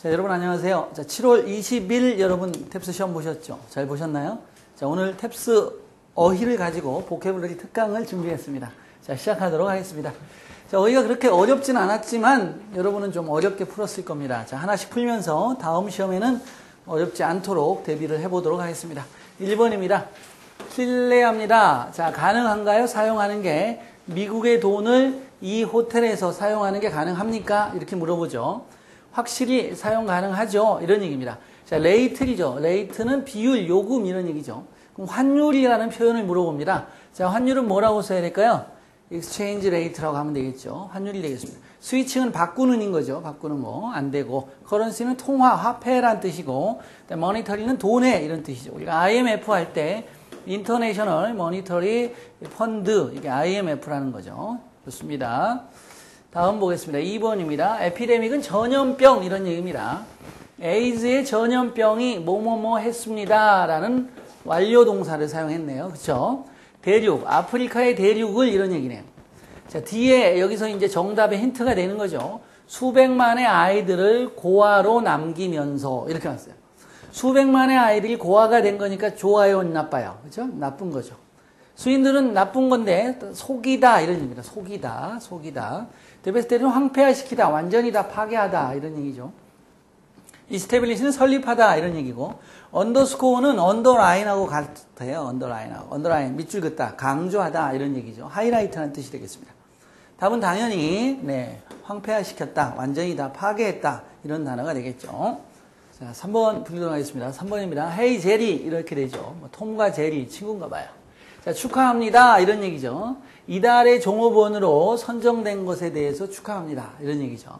자, 여러분 안녕하세요. 자, 7월 20일 여러분 탭스 시험 보셨죠? 잘 보셨나요? 자, 오늘 탭스 어휘를 가지고 보캐블러리 특강을 준비했습니다. 자, 시작하도록 하겠습니다. 자, 어휘가 그렇게 어렵진 않았지만 여러분은 좀 어렵게 풀었을 겁니다. 자, 하나씩 풀면서 다음 시험에는 어렵지 않도록 대비를 해보도록 하겠습니다. 1번입니다. 실례합니다. 자, 가능한가요? 사용하는 게 미국의 돈을 이 호텔에서 사용하는 게 가능합니까? 이렇게 물어보죠. 확실히 사용 가능하죠. 이런 얘기입니다. 자, 레이트이죠. 레이트는 비율, 요금 이런 얘기죠. 그럼 환율이라는 표현을 물어봅니다. 자, 환율은 뭐라고 써야 될까요? exchange rate라고 하면 되겠죠. 환율이 되겠습니다. 스위칭은 바꾸는인 거죠. 바꾸는 거 안 되고, 커런시는 통화, 화폐란 뜻이고, 모니터리는 돈에 이런 뜻이죠. 우리가 IMF 할 때 인터내셔널 모니터리 펀드, 이게 IMF라는 거죠. 좋습니다. 다음 보겠습니다. 2번입니다. 에피데믹은 전염병 이런 얘기입니다. 에이즈의 전염병이 뭐뭐뭐 했습니다 라는 완료 동사를 사용했네요. 그렇죠? 대륙, 아프리카의 대륙을 이런 얘기네요. 자, 뒤에 여기서 이제 정답의 힌트가 되는 거죠. 수백만의 아이들을 고아로 남기면서 이렇게 왔어요. 수백만의 아이들이 고아가 된 거니까 좋아요, 나빠요. 그렇죠? 나쁜 거죠. 수인들은 나쁜 건데 속이다 이런 얘기입니다. 속이다. 데베스테리는 황폐화시키다, 완전히 다 파괴하다 이런 얘기죠. 이스테빌리시는 설립하다 이런 얘기고, 언더스코어는 언더라인하고 같아요. 언더라인 밑줄 긋다, 강조하다 이런 얘기죠. 하이라이트라는 뜻이 되겠습니다. 답은 당연히 황폐화시켰다, 완전히 다 파괴했다 이런 단어가 되겠죠. 자, 3번 풀도록 하겠습니다. 3번입니다. 헤이 제리 이렇게 되죠. 톰과 제리 친구인가 봐요. 자, 축하합니다 이런 얘기죠. 이달의 종업원으로 선정된 것에 대해서 축하합니다 이런 얘기죠.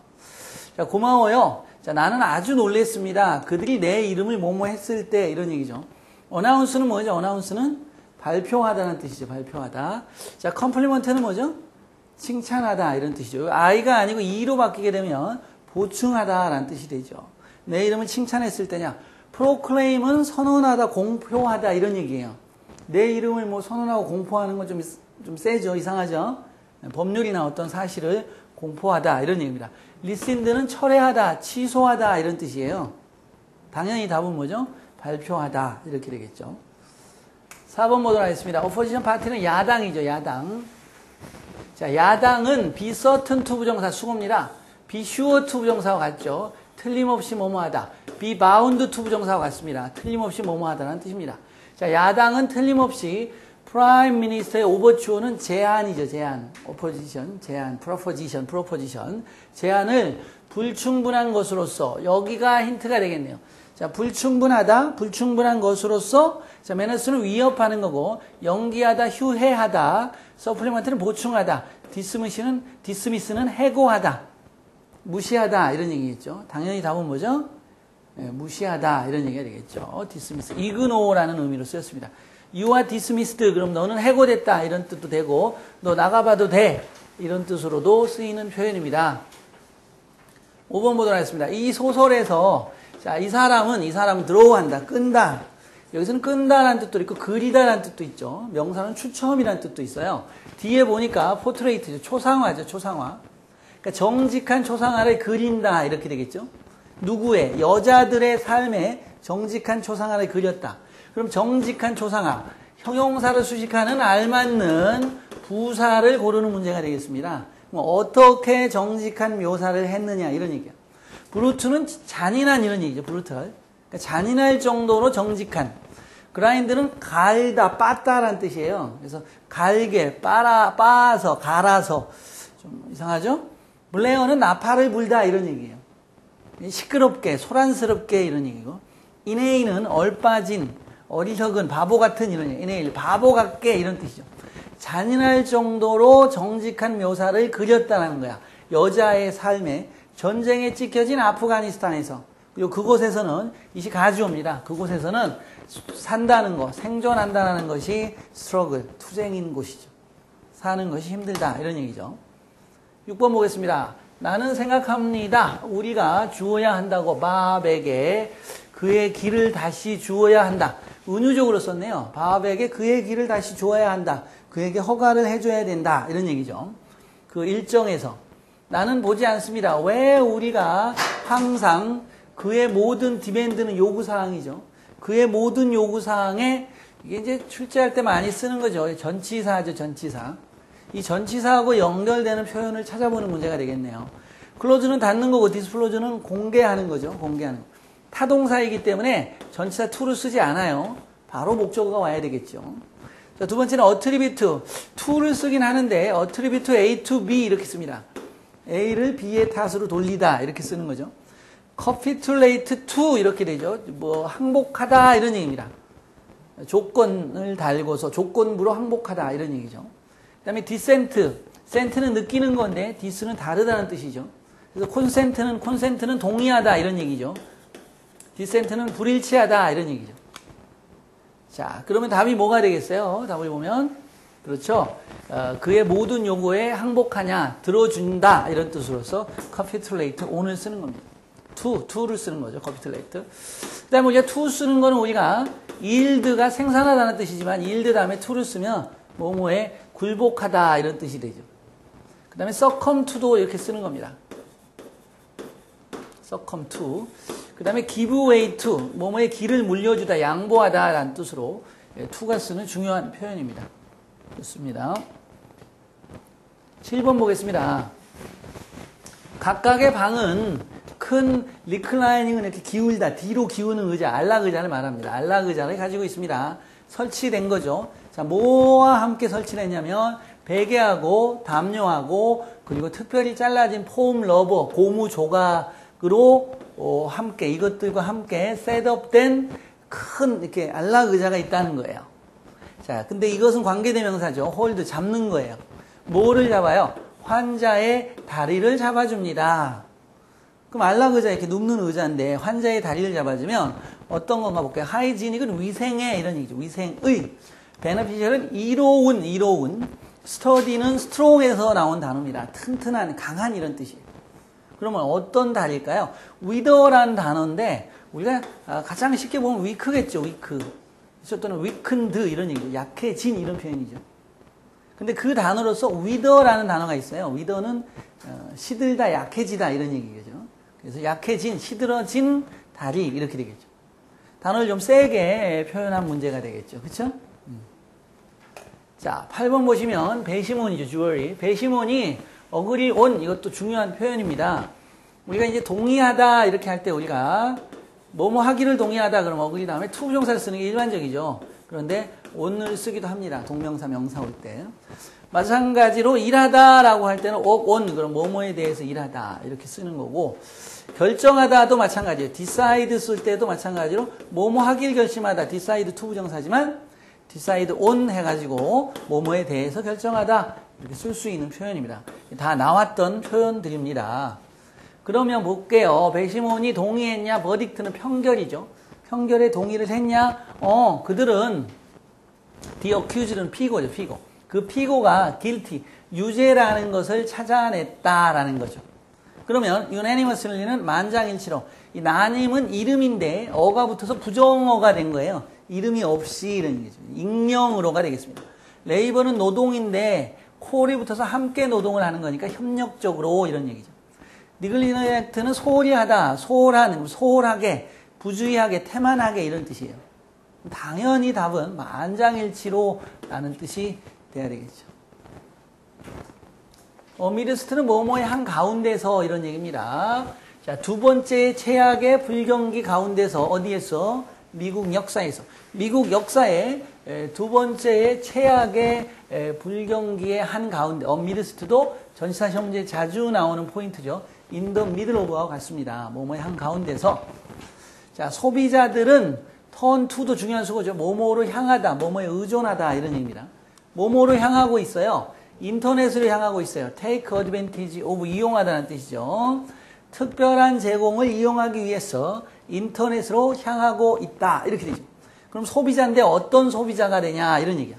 자, 고마워요. 자, 나는 아주 놀랬습니다. 그들이 내 이름을 뭐뭐 했을 때 이런 얘기죠. 어나운스는 뭐죠? 어나운스는 발표하다는 뜻이죠. 발표하다. 자, 컴플리먼트는 뭐죠? 칭찬하다 이런 뜻이죠. I가 아니고 E로 바뀌게 되면 보충하다라는 뜻이 되죠. 내 이름을 칭찬했을 때냐. 프로클레임은 선언하다, 공표하다 이런 얘기예요. 내 이름을 뭐 선언하고 공포하는 건 좀 세죠. 이상하죠. 법률이나 어떤 사실을 공포하다 이런 얘기입니다. 리신드는 철회하다, 취소하다 이런 뜻이에요. 당연히 답은 뭐죠? 발표하다 이렇게 되겠죠. 4번 보도록 하겠습니다. 오포지션 파티는 야당이죠. 야당. 자, 야당은 be certain to 부정사 수고입니다. be sure to 부정사와 같죠. 틀림없이 뭐뭐하다. be bound to 부정사와 같습니다. 틀림없이 뭐뭐하다는 뜻입니다. 자, 야당은 틀림없이 프라임 미니스터의 오버추어는 제안이죠. 제안. 오포지션, 제안, 프로포지션. 제안을 불충분한 것으로서, 여기가 힌트가 되겠네요. 자, 불충분한 것으로서, 자, 매너스는 위협하는 거고, 연기하다, 휴해하다, 서플리먼트는 보충하다, 디스미스는 해고하다, 무시하다, 이런 얘기겠죠. 당연히 답은 뭐죠? 무시하다, 이런 얘기가 되겠죠. 디스미스. 이그노라는 의미로 쓰였습니다. You are dismissed. 그럼 너는 해고됐다. 이런 뜻도 되고, 너 나가봐도 돼. 이런 뜻으로도 쓰이는 표현입니다. 5번 보도록 하겠습니다. 이 소설에서, 자, 이 사람은 드로우한다, 끈다. 여기서는 끈다라는 뜻도 있고, 그리다라는 뜻도 있죠. 명사는 추첨이라는 뜻도 있어요. 뒤에 보니까 포트레이트죠. 초상화죠, 초상화. 그러니까 정직한 초상화를 그린다. 이렇게 되겠죠. 누구의? 여자들의 삶에 정직한 초상화를 그렸다. 그럼 정직한 초상화, 형용사를 수식하는 알맞는 부사를 고르는 문제가 되겠습니다. 어떻게 정직한 묘사를 했느냐 이런 얘기야. 브루트는 잔인한 이런 얘기죠. 브루트를. 그러니까 잔인할 정도로 정직한. 그라인드는 갈다, 빻다라는 뜻이에요. 그래서 갈게, 빻아서, 갈아서. 좀 이상하죠? 블레어는 나팔을 불다 이런 얘기예요. 시끄럽게, 소란스럽게 이런 얘기고. 이네이는 얼빠진, 어리석은, 바보 같은 이런 얘기. 이네일, 바보 같게 이런 뜻이죠. 잔인할 정도로 정직한 묘사를 그렸다는 거야. 여자의 삶에 전쟁에 찍혀진 아프가니스탄에서, 그리고 그곳에서는, 이시 가주어입니다. 그곳에서는 산다는 거, 생존한다는 것이 스트러글, 투쟁인 곳이죠. 사는 것이 힘들다 이런 얘기죠. 6번 보겠습니다. 나는 생각합니다. 우리가 주어야 한다고 밥에게 그의 길을 다시 주어야 한다. 은유적으로 썼네요. 밥에게 그의 길을 다시 주어야 한다. 그에게 허가를 해줘야 된다. 이런 얘기죠. 그 일정에서 나는 보지 않습니다. 왜 우리가 항상 그의 모든 디맨드는 요구사항이죠. 그의 모든 요구사항에 이게 이제 출제할 때 많이 쓰는 거죠. 전치사죠, 전치사. 이 전치사하고 연결되는 표현을 찾아보는 문제가 되겠네요. 클로즈는 닫는 거고 디스클로즈는 공개하는 거죠. 공개하는 거. 타동사이기 때문에 전치사 to를 쓰지 않아요. 바로 목적어가 와야 되겠죠. 자, 두 번째는 attribute. to를 쓰긴 하는데 attribute A to B 이렇게 씁니다. A를 B의 탓으로 돌리다 이렇게 쓰는 거죠. capitulate to 이렇게 되죠. 뭐 항복하다 이런 얘기입니다. 조건을 달고서 조건부로 항복하다 이런 얘기죠. 그 다음에 dissent. sent는 느끼는 건데 dis는 다르다는 뜻이죠. 그래서 consent는 동의하다 이런 얘기죠. dissent는 불일치하다 이런 얘기죠. 자, 그러면 답이 뭐가 되겠어요? 답을 보면 그렇죠. 그의 모든 요구에 항복하냐, 들어준다 이런 뜻으로서 capitulate on을 쓰는 겁니다. to를 쓰는 거죠. capitulate. 그 다음에 우리가 to 쓰는 거는 우리가 yield가 생산하다는 뜻이지만 yield 다음에 to를 쓰면 뭐뭐에 굴복하다 이런 뜻이 되죠. 그 다음에 succumb to도 이렇게 쓰는 겁니다. succumb to. 그 다음에 give way to, 뭐뭐에 길을 물려주다, 양보하다 라는 뜻으로 to가 쓰는 중요한 표현입니다. 좋습니다. 7번 보겠습니다. 각각의 방은 큰 리클라이닝은 이렇게 기울다, 뒤로 기우는 의자, 안락 의자를 말합니다. 안락 의자를 가지고 있습니다. 설치된 거죠. 자, 뭐와 함께 설치를 했냐면 베개하고 담요하고 그리고 특별히 잘라진 폼 러버, 고무 조각으로 함께 이것들과 함께 셋업된 큰 이렇게 안락 의자가 있다는 거예요. 자, 근데 이것은 관계대명사죠. 홀드 잡는 거예요. 뭐를 잡아요? 환자의 다리를 잡아줍니다. 그럼 안락 의자 이렇게 눕는 의자인데 환자의 다리를 잡아주면 어떤 건가 볼까요? 하이지닉은 위생의 이런 얘기죠. 위생의. 베네피셜은 이로운. 스터디는 스트롱에서 나온 단어입니다. 튼튼한, 강한 이런 뜻이에요. 그러면 어떤 다리일까요? wither라는 단어인데 우리가 가장 쉽게 보면 weak겠죠. weak. 또는 weakened 이런 얘기죠. 약해진 이런 표현이죠. 근데 그 단어로서 wither라는 단어가 있어요. wither는 시들다, 약해지다 이런 얘기죠. 그래서 약해진, 시들어진 다리 이렇게 되겠죠. 단어를 좀 세게 표현한 문제가 되겠죠. 그렇죠? 자, 8번 보시면 배시몬이죠. 주어리. 배시몬이 agree on 이것도 중요한 표현입니다. 우리가 이제 동의하다 이렇게 할 때 우리가 뭐뭐 하기를 동의하다 그러면 agree 다음에 to 부정사를 쓰는 게 일반적이죠. 그런데 on을 쓰기도 합니다. 동명사 명사 올 때. 마찬가지로 일하다라고 할 때는 on 그럼 뭐뭐에 대해서 일하다 이렇게 쓰는 거고 결정하다도 마찬가지예요. decide 쓸 때도 마찬가지로 뭐뭐 하기를 결심하다 decide to 부정사지만 decide on 해가지고 뭐뭐에 대해서 결정하다 이렇게 쓸 수 있는 표현입니다. 다 나왔던 표현들입니다. 그러면 볼게요. 배시몬이 동의했냐? 버딕트는 평결이죠. 평결에 동의를 했냐? 그들은 the accused는 피고죠. 피고. 그 피고가 guilty, 유죄라는 것을 찾아냈다라는 거죠. 그러면 unanimously는 만장일치로 이 나님은 이름인데 어가 붙어서 부정어가 된 거예요. 이름이 없이 이런 얘기죠. 익명으로가 되겠습니다. 레이버는 노동인데 콜이 붙어서 함께 노동을 하는 거니까 협력적으로 이런 얘기죠. 니글리너액트는 소홀히 하다, 소홀하게, 부주의하게, 태만하게 이런 뜻이에요. 당연히 답은 만장일치로 라는 뜻이 돼야 되겠죠. 미드스트는 뭐뭐의 한 가운데서 이런 얘기입니다. 자, 두 번째 최악의 불경기 가운데서 어디에서? 미국 역사에서. 미국 역사의 두 번째 최악의 불경기의 한 가운데. 미드스트도 전치사 시험 문제에 자주 나오는 포인트죠. in the middle of와 같습니다. 뭐뭐의 한 가운데서. 자, 소비자들은 turn to도 중요한 수거죠. 뭐뭐로 향하다, 뭐뭐에 의존하다 이런 얘기입니다. 뭐뭐로 향하고 있어요. 인터넷으로 향하고 있어요. take advantage of 이용하다는 뜻이죠. 특별한 제공을 이용하기 위해서 인터넷으로 향하고 있다 이렇게 되죠. 그럼 소비자인데 어떤 소비자가 되냐 이런 얘기야.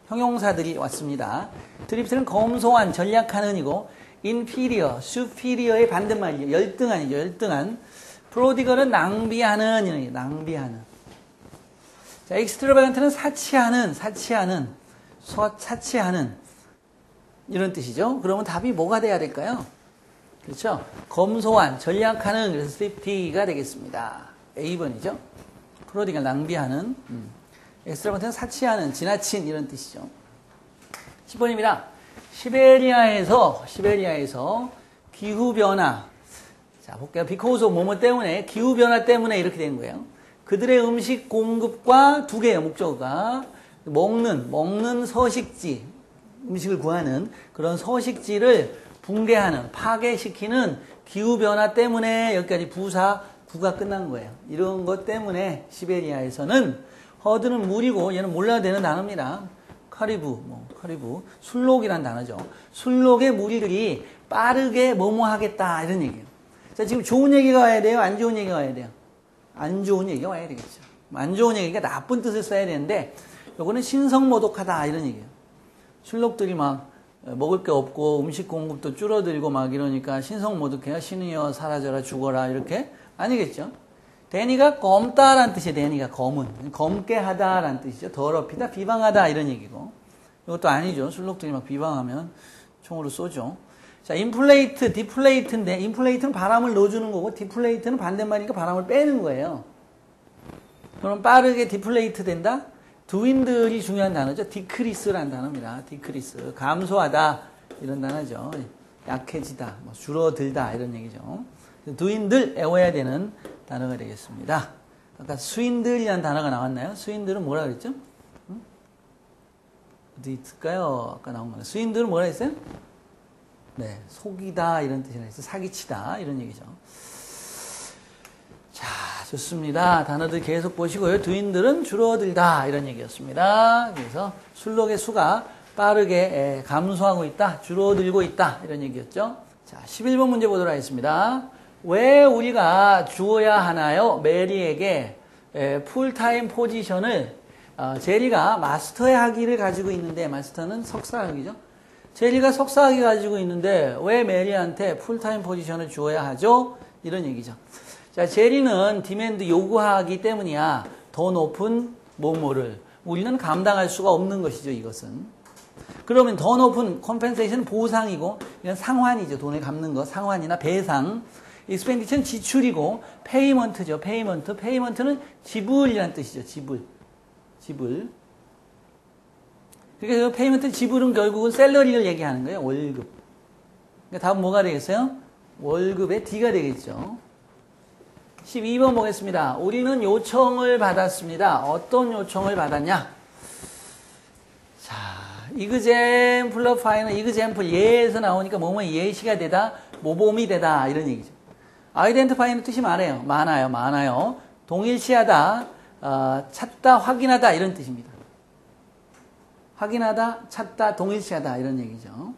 형용사들이 왔습니다. 드립트는 검소한, 전략하는 이고 inferior, superior의 반대말이죠. 열등한이죠. 열등한. 프로디걸은 낭비하는 이런 얘기. 낭비하는. 자, extravagant는 사치하는 이런 뜻이죠. 그러면 답이 뭐가 돼야 될까요? 그렇죠? 검소한, 전략하는, 그래서 thrifty가 되겠습니다. A번이죠. 프로dig을 낭비하는, extravagan트는 사치하는, 지나친 이런 뜻이죠. 10번입니다. 시베리아에서 기후변화. 자, 볼게요. because of 뭐뭐 때문에, 기후변화 때문에 이렇게 된 거예요. 그들의 음식 공급과 두 개의 목적어가 먹는 서식지, 음식을 구하는 그런 서식지를 붕괴하는, 파괴시키는 기후변화 때문에 여기까지 부사, 구가 끝난 거예요. 이런 것 때문에 시베리아에서는 허드는 물이고 얘는 몰라도 되는 단어입니다. 카리브, 술록이란 단어죠. 술록의 무리들이 빠르게 뭐뭐 하겠다 이런 얘기예요. 자, 지금 좋은 얘기가 와야 돼요? 안 좋은 얘기가 와야 돼요? 안 좋은 얘기가 와야 되겠죠. 안 좋은 얘기가 나쁜 뜻을 써야 되는데 요거는 신성모독하다 이런 얘기예요. 술록들이 막 먹을 게 없고 음식 공급도 줄어들고 막 이러니까 신성모독해요. 신이여 사라져라 죽어라 이렇게 아니겠죠. 데니가 검다라는 뜻이에요. 데니가 검은, 검게 하다라는 뜻이죠. 더럽히다, 비방하다 이런 얘기고. 이것도 아니죠. 술록들이 막 비방하면 총으로 쏘죠. 자, 인플레이트, 디플레이트인데 인플레이트는 바람을 넣어주는 거고 디플레이트는 반대말이니까 바람을 빼는 거예요. 그럼 빠르게 디플레이트 된다? 드윈들이 중요한 단어죠. 디크리스라는 단어입니다. 디크리스. 감소하다 이런 단어죠. 약해지다, 뭐 줄어들다 이런 얘기죠. 드윈들 외워야 되는 단어가 되겠습니다. 아까 수인들이라는 단어가 나왔나요? 수인들은 뭐라 그랬죠? 어디 있을까요? 아까 나온 거는. 수인들은 뭐라 했어요? 네, 속이다 이런 뜻이나 있어요. 사기치다 이런 얘기죠. 자, 좋습니다. 단어들 계속 보시고요. 두인들은 줄어들다 이런 얘기였습니다. 그래서 술록의 수가 빠르게 감소하고 있다, 줄어들고 있다 이런 얘기였죠. 자, 11번 문제 보도록 하겠습니다. 왜 우리가 주어야 하나요? 메리에게 풀타임 포지션을 제리가 마스터의 학위를 가지고 있는데 마스터는 석사학위죠. 제리가 석사학위 가지고 있는데 왜 메리한테 풀타임 포지션을 주어야 하죠? 이런 얘기죠. 자, 제리는 디맨드 요구하기 때문이야. 더 높은 뭐뭐를 우리는 감당할 수가 없는 것이죠. 이것은. 그러면 더 높은 컴펜세이션 보상이고 이건 상환이죠. 돈을 갚는 거 상환이나 배상. 익스펜디처는 지출이고 페이먼트죠. 페이먼트는 지불이라는 뜻이죠. 지불. 그러니까 페이먼트 지불은 결국은 셀러리를 얘기하는 거예요. 월급. 그러니까 답은 뭐가 되겠어요? 월급의 D가 되겠죠. 12번 보겠습니다. 우리는 요청을 받았습니다. 어떤 요청을 받았냐? 자, example fine은 example 예에서 나오니까 뭐뭐 예시가 되다, 모범이 되다 이런 얘기죠. identify는 뜻이 많아요. 동일시하다, 찾다, 확인하다 이런 뜻입니다. 확인하다, 찾다, 동일시하다 이런 얘기죠.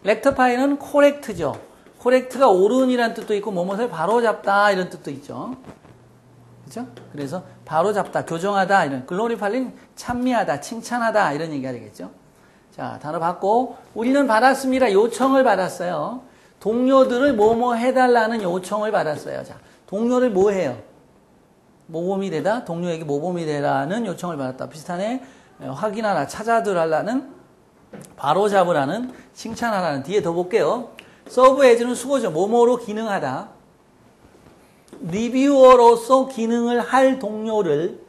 rectify는 correct죠. correct가 옳은이라는 뜻도 있고 뭐뭇을 바로잡다 이런 뜻도 있죠. 그렇죠? 그래서 바로잡다, 교정하다 이런 glorify는 찬미하다, 칭찬하다 이런 얘기가 되겠죠. 자, 단어 받고 우리는 받았습니다. 요청을 받았어요. 동료들을 뭐뭐 해달라는 요청을 받았어요. 자, 동료를 뭐 해요? 모범이 되다, 동료에게 모범이 되라는 요청을 받았다. 비슷하네. 확인하라, 찾아들라는, 바로잡으라는, 칭찬하라는. 뒤에 더 볼게요. 서브 에즈는 수고죠. 뭐뭐로 기능하다. 리뷰어로서 기능을 할 동료를,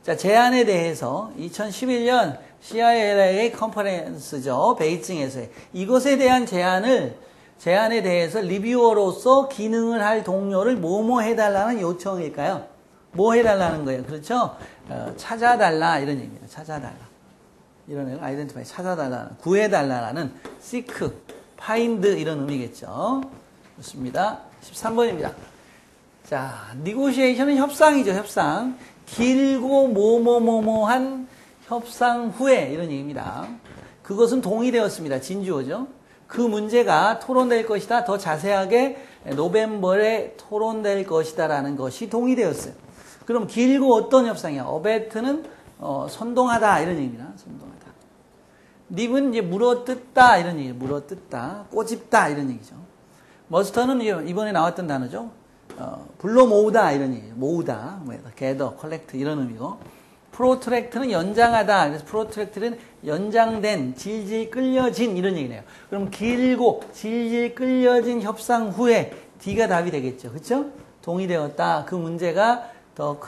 자, 제안에 대해서 2011년 CIA 컨퍼런스죠. 베이징에서의 이것에 대한 제안에 대해서 리뷰어로서 기능을 할 동료를 뭐뭐 해달라는 요청일까요? 뭐 해달라는 거예요. 그렇죠? 찾아달라 이런 얘기예요. 찾아달라. 이런 애가 아이덴티파이 찾아달라는, 구해달라는 seek, find 이런 의미겠죠. 좋습니다. 13번입니다. 자, negotiation은 협상이죠. 협상. 길고 뭐뭐뭐뭐한 협상 후에 이런 얘기입니다. 그것은 동의되었습니다. 진주어죠. 그 문제가 토론될 것이다. 더 자세하게 노벰버에 토론될 것이다 라는 것이 동의되었어요. 그럼 길고 어떤 협상이야? 어베트는 선동하다 이런 얘기입니다. 선동하다. 립은 이제 물어뜯다 이런 얘기예요. 물어뜯다, 꼬집다 이런 얘기죠. 머스터는 이번에 나왔던 단어죠. 불러 모으다 이런 얘기예요. 모으다, gather, collect 이런 의미고. protract는 연장하다. 그래서 protract는 연장된, 질질 끌려진 이런 얘기네요. 그럼 길고 질질 끌려진 협상 후에 D가 답이 되겠죠. 그렇죠? 동의되었다. 그 문제가 더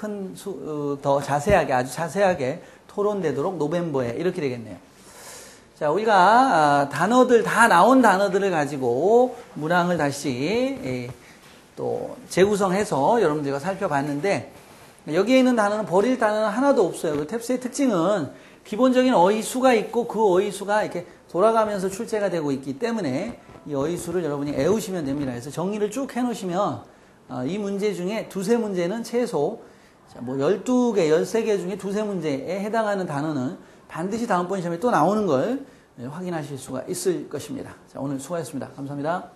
자세하게, 아주 자세하게 토론되도록 노벰버에 이렇게 되겠네요. 자, 우리가 단어들, 다 나온 단어들을 가지고 문항을 다시 또 재구성해서 여러분들과 살펴봤는데, 여기에 있는 단어는 버릴 단어는 하나도 없어요. 그 탭스의 특징은 기본적인 어휘수가 있고 그 어휘수가 이렇게 돌아가면서 출제가 되고 있기 때문에 이 어휘수를 여러분이 외우시면 됩니다. 그래서 정리를 쭉 해놓으시면 이 문제 중에 두세 문제는 최소, 뭐 12개, 13개 중에 두세 문제에 해당하는 단어는 반드시 다음번 시험에 또 나오는 걸 확인하실 수가 있을 것입니다. 자, 오늘 수고하셨습니다. 감사합니다.